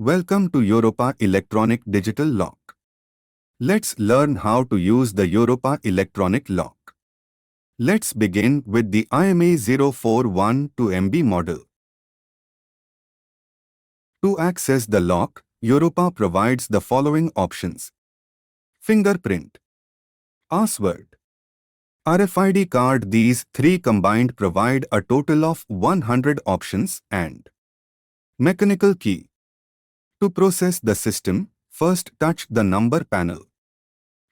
Welcome to EUROPA Electronic Digital Lock. Let's learn how to use the EUROPA Electronic Lock. Let's begin with the EMA0412MB model. To access the lock, EUROPA provides the following options: fingerprint, password, RFID card. These three combined provide a total of 100 options, and mechanical key. To process the system, first touch the number panel.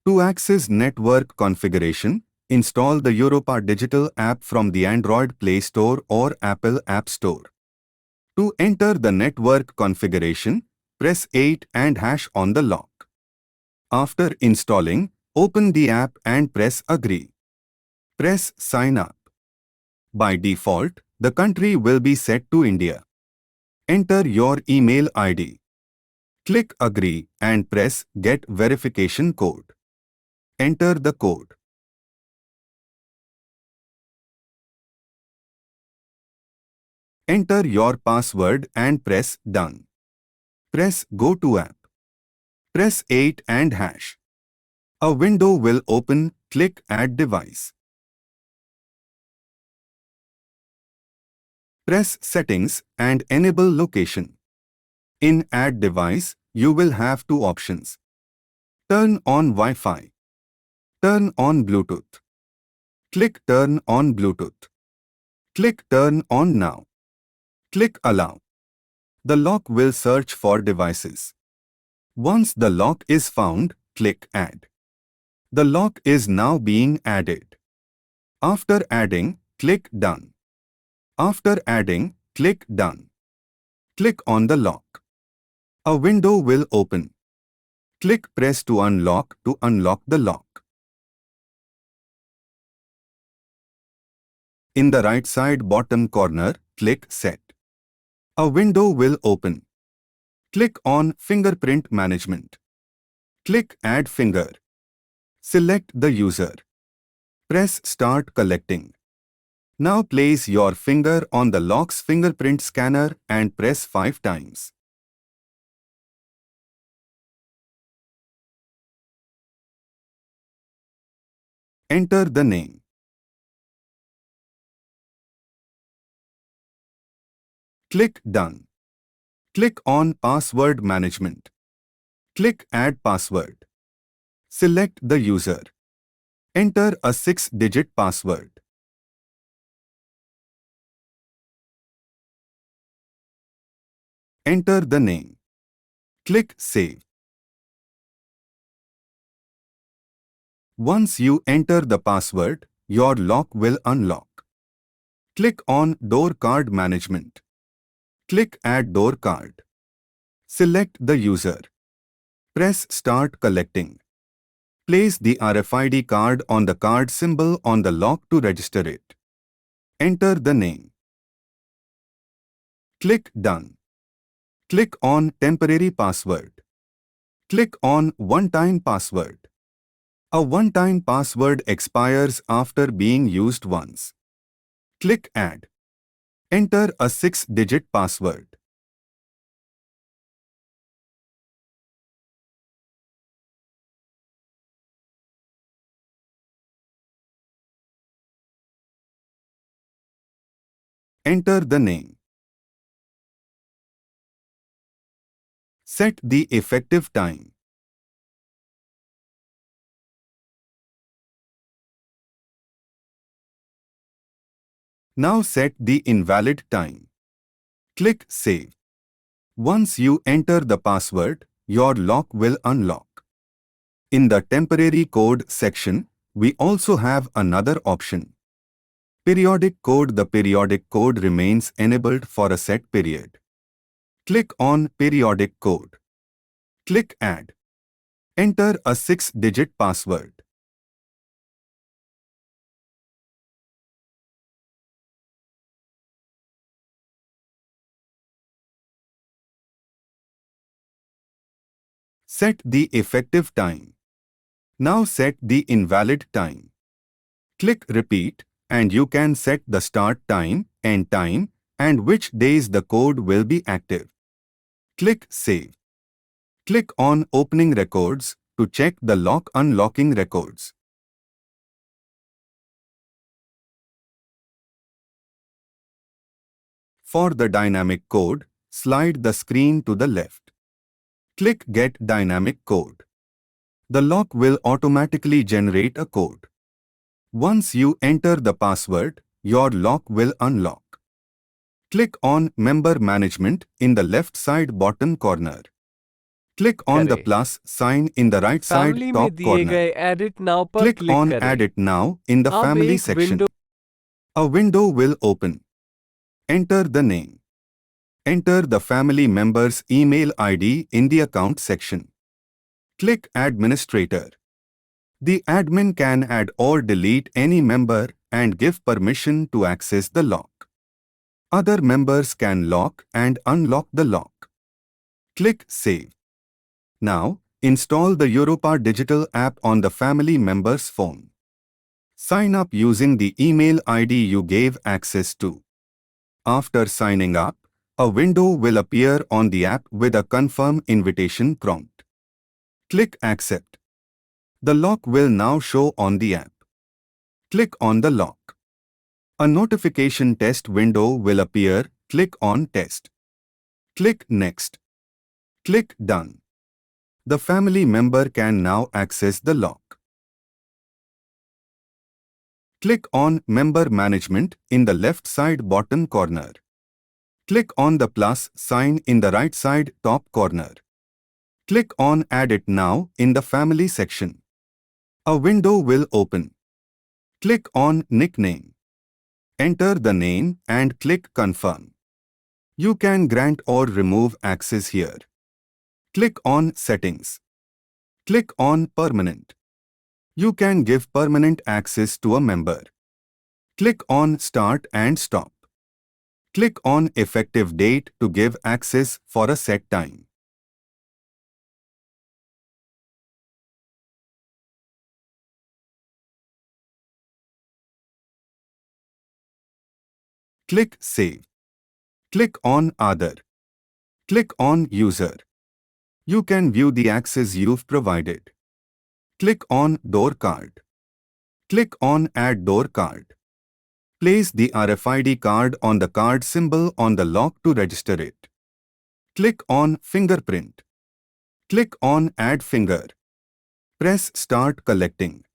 To access network configuration, install the EUROPA Digital app from the Android Play Store or Apple App Store. To enter the network configuration, press 8 and hash on the lock. After installing, open the app and press Agree. Press Sign Up. By default, the country will be set to India. Enter your email ID. Click Agree and press Get Verification Code. Enter the code. Enter your password and press Done. Press Go to App. Press 8 and hash. A window will open. Click Add Device. Press Settings and enable Location. In Add Device, you will have two options: turn on Wi-Fi, turn on Bluetooth. Click Turn on Bluetooth. Click Turn on Now. Click Allow. The lock will search for devices. Once the lock is found, click Add. The lock is now being added. After adding, click Done. After adding, click Done. Click on the lock. A window will open. Click Press to unlock the lock. In the right side bottom corner, click Set. A window will open. Click on Fingerprint Management. Click Add Finger. Select the user. Press Start Collecting. Now place your finger on the lock's fingerprint scanner and press 5 times. Enter the name. Click Done. Click on Password Management. Click Add Password. Select the user. Enter a 6-digit password. Enter the name. Click Save. Once you enter the password, your lock will unlock. Click on Door Card Management. Click Add Door Card. Select the user. Press Start Collecting. Place the RFID card on the card symbol on the lock to register it. Enter the name. Click Done. Click on Temporary Password. Click on One-Time Password. A one-time password expires after being used once. Click Add. Enter a 6-digit password. Enter the name. Set the effective time. Now set the invalid time. Click Save. Once you enter the password, your lock will unlock. In the temporary code section, we also have another option: periodic code. The periodic code remains enabled for a set period. Click on Periodic Code. Click Add. Enter a 6-digit password. Set the effective time. Now set the invalid time. Click Repeat and you can set the start time, end time, and which days the code will be active. Click Save. Click on Opening Records to check the lock unlocking records. For the dynamic code, slide the screen to the left. Click Get Dynamic Code. The lock will automatically generate a code. Once you enter the password, your lock will unlock. Click on Member Management in the left side bottom corner. Click on the करें। plus sign in the right side family में top दिए corner. गए edit now पर Click click on करें। Add it now in the अब family एक section. Window A window will open. Enter the name. Enter the family member's email ID in the account section. Click Administrator. The admin can add or delete any member and give permission to access the lock. Other members can lock and unlock the lock. Click Save. Now, install the EUROPA digital app on the family member's phone. Sign up using the email ID you gave access to. After signing up, a window will appear on the app with a confirm invitation prompt. Click Accept. The lock will now show on the app. Click on the lock. A notification test window will appear. Click on Test. Click Next. Click Done. The family member can now access the lock. Click on Member Management in the left side bottom corner. Click on the plus sign in the right side top corner. Click on Add it now in the Family section. A window will open. Click on Nickname. Enter the name and click Confirm. You can grant or remove access here. Click on Settings. Click on Permanent. You can give permanent access to a member. Click on Start and Stop. Click on Effective Date to give access for a set time. Click Save. Click on Other. Click on User. You can view the access you've provided. Click on Door Card. Click on Add Door Card. Place the RFID card on the card symbol on the lock to register it. Click on Fingerprint. Click on Add Finger. Press Start Collecting.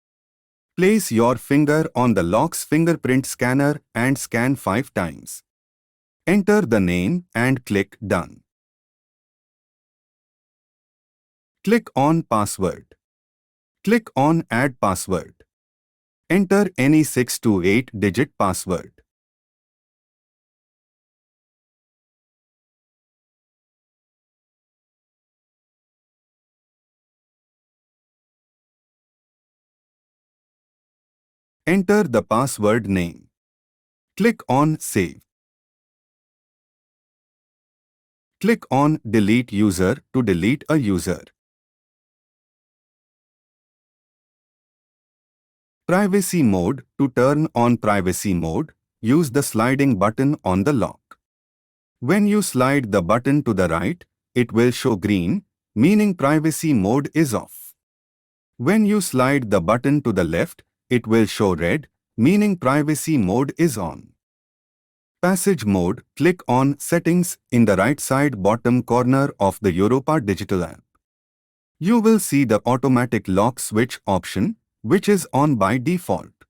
Place your finger on the lock's fingerprint scanner and scan 5 times. Enter the name and click Done. Click on Password. Click on Add Password. Enter any 6 to 8-digit password. Enter the password name. Click on Save. Click on Delete User to delete a user. Privacy Mode. To turn on Privacy Mode, use the sliding button on the lock. When you slide the button to the right, it will show green, meaning Privacy Mode is off. When you slide the button to the left, it will show red, meaning Privacy Mode is on. Passage Mode. Click on Settings in the right side bottom corner of the EUROPA digital app. You will see the automatic lock switch option, which is on by default.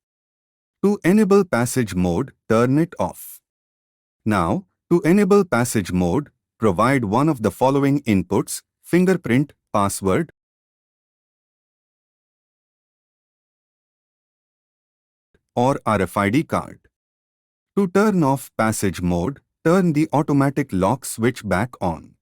To enable Passage Mode, turn it off. Now, to enable Passage Mode, provide one of the following inputs: fingerprint, password, or RFID card. To turn off Passage Mode, turn the automatic lock switch back on.